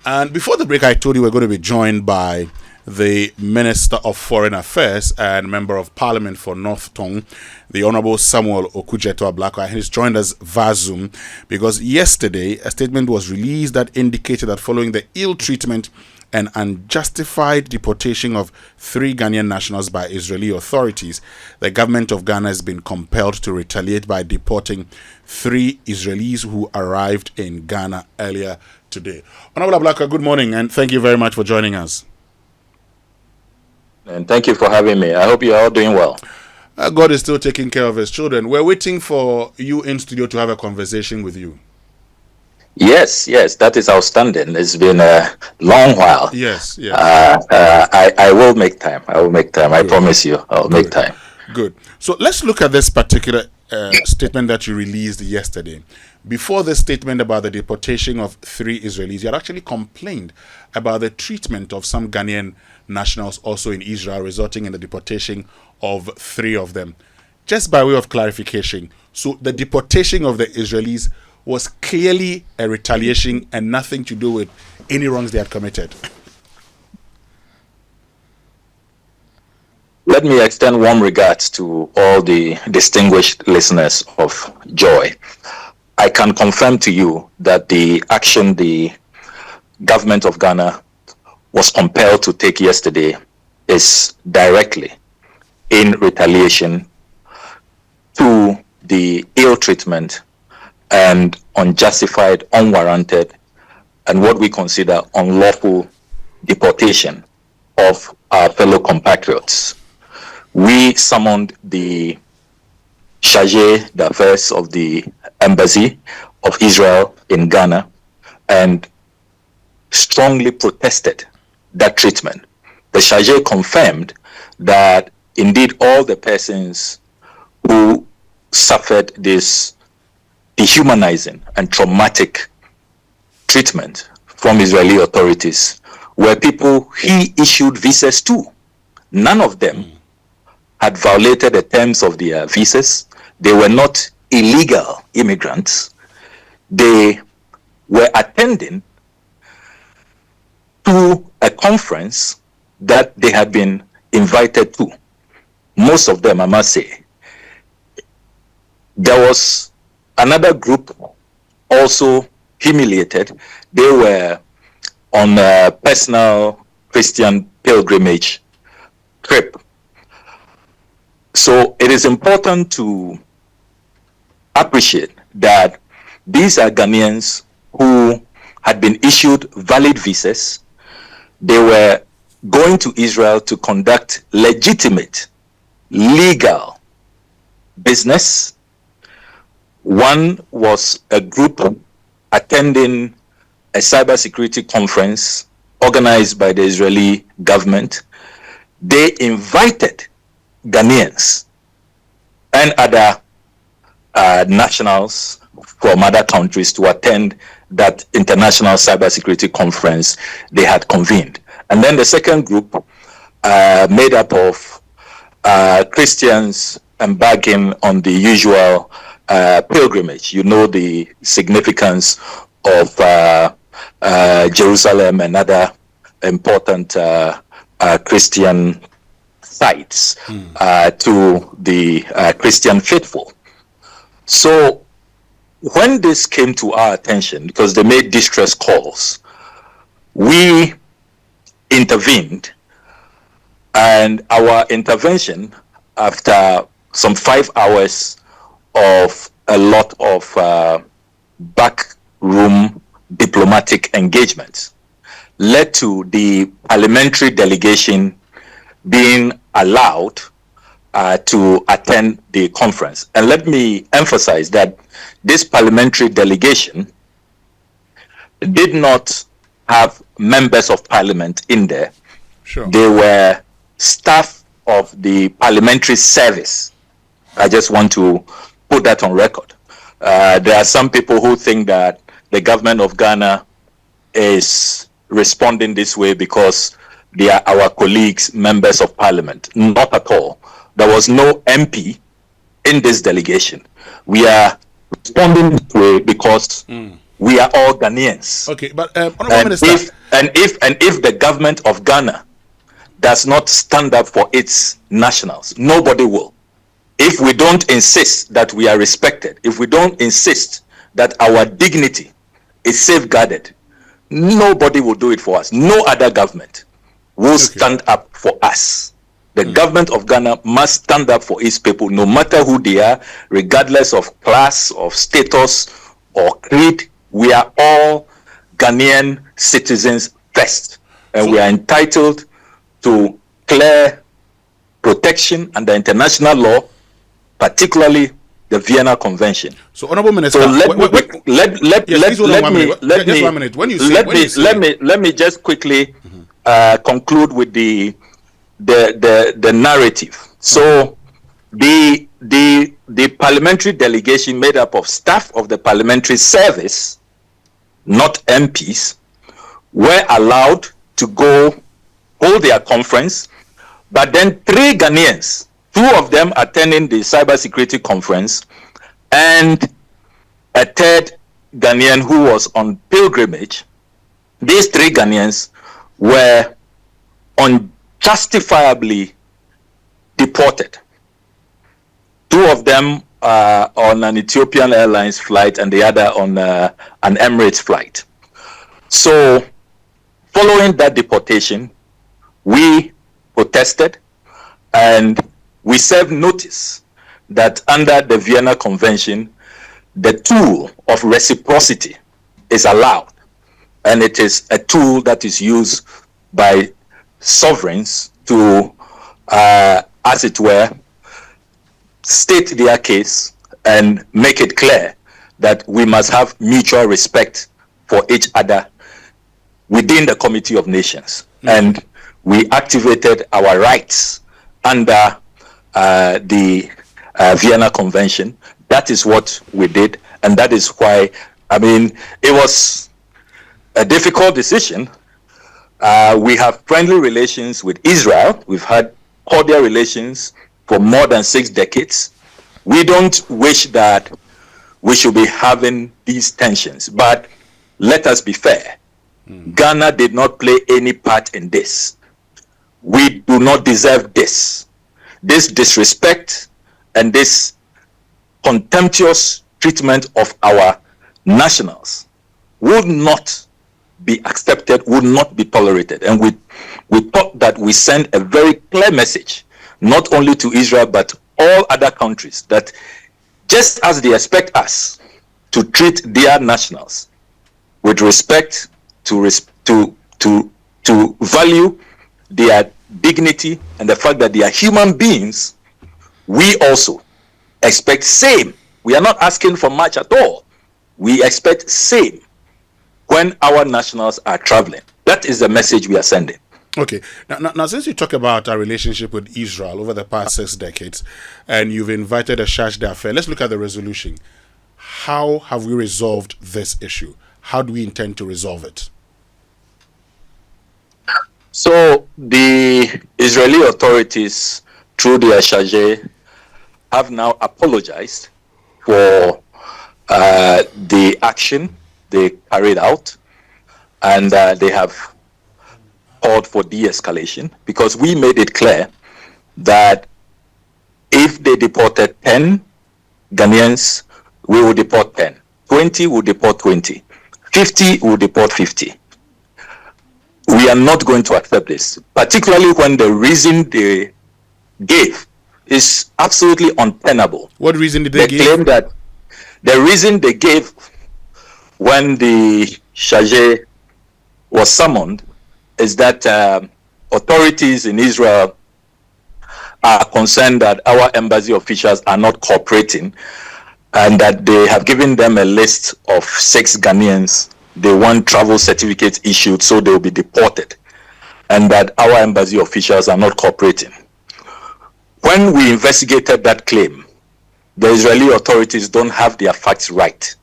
And before the break, I told you we're going to be joined by the Minister of Foreign Affairs and Member of Parliament for North Tongue, the Honorable Samuel Okudzeto Ablakwa. He's joined us via Zoom because yesterday a statement was released that indicated that following the ill treatment and unjustified deportation of 3 Ghanaian nationals by Israeli authorities, the government of Ghana has been compelled to retaliate by deporting 3 Israelis who arrived in Ghana earlier today. Honorable Ablakwa, good morning and thank you very much for joining us. And thank you for having me. I hope you're all doing well. God is still taking care of his children. We're waiting for you in studio to have a conversation with you. Yes, that is outstanding. It's been a long while. Yes. I will make time. Good. I promise you, I'll make time. Good. So let's look at this particular statement that you released yesterday. Before this statement about the deportation of 3 Israelis, you had actually complained about the treatment of some Ghanaian nationals also in Israel, resulting in the deportation of 3 of them. Just by way of clarification, so the deportation of the Israelis was clearly a retaliation and nothing to do with any wrongs they had committed. Let me extend warm regards to all the distinguished listeners of Joy. I can confirm to you that the action the government of Ghana was compelled to take yesterday is directly in retaliation to the ill treatment and unjustified, unwarranted, and what we consider unlawful deportation of our fellow compatriots. We summoned the chargé d'affaires of the Embassy of Israel in Ghana and strongly protested that treatment. The chargé confirmed that indeed all the persons who suffered this dehumanizing and traumatic treatment from Israeli authorities were people he issued visas to. None of them had violated the terms of their visas. They were not illegal immigrants. They were attending to a conference that they had been invited to. Most of them, I must say. There was another group also humiliated. They were on a personal Christian pilgrimage trip. So it is important to appreciate that these are Ghanaians who had been issued valid visas. They were going to Israel to conduct legitimate, legal business. One was a group attending a cybersecurity conference organized by the Israeli government. They invited Ghanaians and other nationals from other countries to attend that international cybersecurity conference they had convened. And then the second group, made up of Christians embarking on the usual pilgrimage. You know the significance of Jerusalem and other important Christian sites to the Christian faithful. So when this came to our attention, because they made distress calls, we intervened, and our intervention, after some 5 hours of a lot of backroom diplomatic engagements, led to the parliamentary delegation being allowed to attend the conference. And let me emphasize that this parliamentary delegation did not have members of parliament in there. Sure. They were staff of the parliamentary service. I just want to put that on record. There are some people who think that the government of Ghana is responding this way because they are our colleagues, members of parliament. Not at all. There was no MP in this delegation. We are responding this way because we are all Ghanaians. Okay, but Honorable Minister, if the government of Ghana does not stand up for its nationals, nobody will. If we don't insist that we are respected, if we don't insist that our dignity is safeguarded, nobody will do it for us. No other government will stand up for us. The government of Ghana must stand up for its people, no matter who they are, regardless of class, of status, or creed. We are all Ghanaian citizens first, and we are entitled to clear protection under international law, particularly the Vienna Convention. So, Honorable Minister, so let me just quickly conclude with the narrative. So, the parliamentary delegation made up of staff of the parliamentary service, not MPs, were allowed to go hold their conference, but then 3 Ghanaians, 2 of them attending the cybersecurity conference, and a 3rd Ghanaian who was on pilgrimage. These 3 Ghanaians were unjustifiably deported. 2 of them on an Ethiopian Airlines flight and the other on an Emirates flight. So, following that deportation, we protested and we served notice that under the Vienna Convention, the tool of reciprocity is allowed, and it is a tool that is used by sovereigns to, as it were, state their case and make it clear that we must have mutual respect for each other within the Committee of Nations. And we activated our rights under the Vienna Convention. That is what we did, and that is why, I mean, it was a difficult decision. We have friendly relations with Israel. We've had cordial relations for more than 6 decades. We don't wish that we should be having these tensions, but let us be fair. Ghana did not play any part in this. We do not deserve this. This disrespect and this contemptuous treatment of our nationals would not be accepted, would not be tolerated. And we thought that we send a very clear message, not only to Israel, but all other countries, that just as they expect us to treat their nationals with respect, to value their dignity and the fact that they are human beings, we also expect same. We are not asking for much at all. We expect same when our nationals are traveling. That is the message we are sending. Okay. Now, since you talk about our relationship with Israel over the past 6 decades, and you've invited a charge d'affaires, let's look at the resolution. How have we resolved this issue? How do we intend to resolve it? So the Israeli authorities, through their charge, have now apologized for the action they carried out, and they have called for de-escalation, because we made it clear that if they deported 10 Ghanaians, we will deport 10. 20 will deport 20. 50 will deport 50. We are not going to accept this, particularly when the reason they gave is absolutely untenable. What reason did they give? Claim that the reason they gave when the charge was summoned is that authorities in Israel are concerned that our embassy officials are not cooperating, and that they have given them a list of 6 Ghanaians. They want travel certificates issued, so they will be deported, and that our embassy officials are not cooperating. When we investigated that claim, the Israeli authorities don't have their facts right.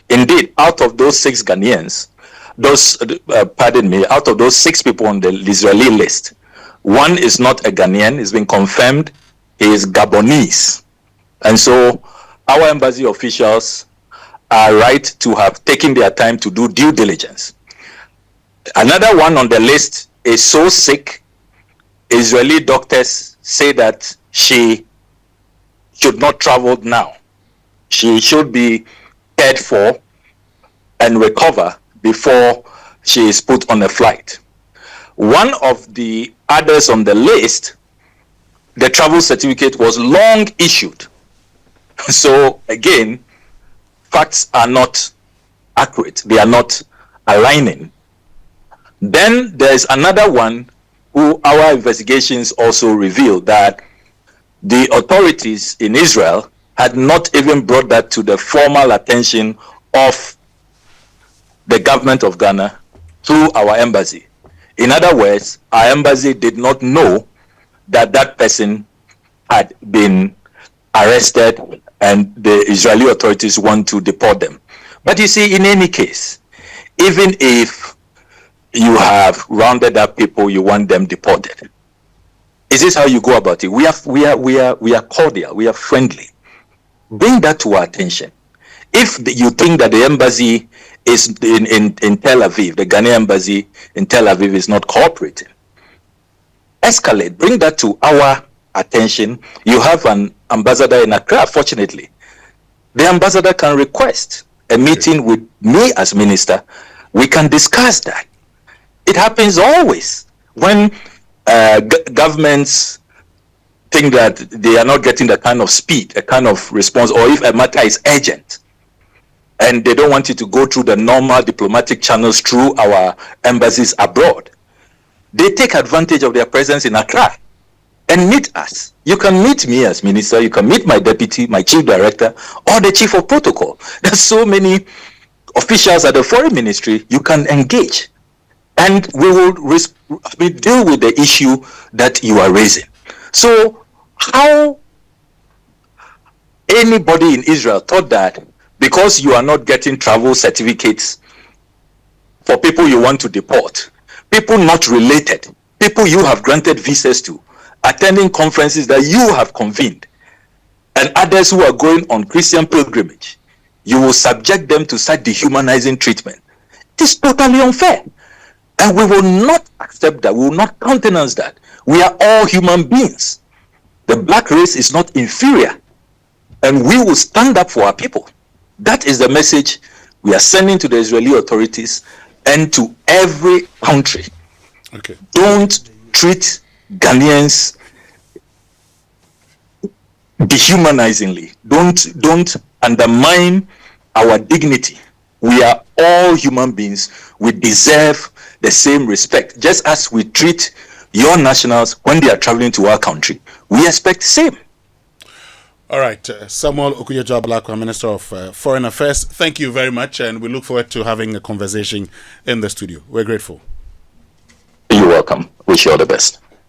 Indeed, out of those 6 Ghanaians, out of those 6 people on the Israeli list, 1 is not a Ghanaian. It's been confirmed he is Gabonese. And so our embassy officials are right to have taken their time to do due diligence. Another one on the list is so sick, Israeli doctors say that she should not travel now. She should be cared for and recover before she is put on a flight. One of the others on the list, the travel certificate was long issued. So again, facts are not accurate. They are not aligning. Then there's another one who our investigations also revealed that the authorities in Israel had not even brought that to the formal attention of the government of Ghana through our embassy. In other words, our embassy did not know that that person had been arrested and the Israeli authorities want to deport them. But you see, in any case, even if you have rounded up people you want them deported, is this how you go about it? We are cordial, we are friendly. Bring that to our attention. If you think that the embassy is in Tel Aviv, the Ghanaian embassy in Tel Aviv is not cooperating, escalate, bring that to our attention. You have an ambassador in Accra, fortunately. The ambassador can request a meeting with me as minister. We can discuss that. It happens always when governments think that they are not getting the kind of speed, a kind of response, or if a matter is urgent and they don't want it to go through the normal diplomatic channels through our embassies abroad, they take advantage of their presence in Accra and meet us. You can meet me as minister, you can meet my deputy, my chief director, or the chief of protocol. There's so many officials at the foreign ministry you can engage, and we will deal with the issue that you are raising. So how anybody in Israel thought that because you are not getting travel certificates for people you want to deport, people not related, people you have granted visas to, attending conferences that you have convened, and others who are going on Christian pilgrimage, you will subject them to such dehumanizing treatment. It is totally unfair. And we will not accept that. We will not countenance that. We are all human beings. The black race is not inferior. And we will stand up for our people. That is the message we are sending to the Israeli authorities and to every country. Okay. Don't treat Ghanaians dehumanizingly. Don't undermine our dignity. We are all human beings. We deserve the same respect. Just as we treat your nationals when they are traveling to our country, we expect the same. All right. Samuel Okudzeto Ablakwa, Minister of Foreign Affairs, thank you very much, and we look forward to having a conversation in the studio. We're grateful. You're welcome. Wish you all the best.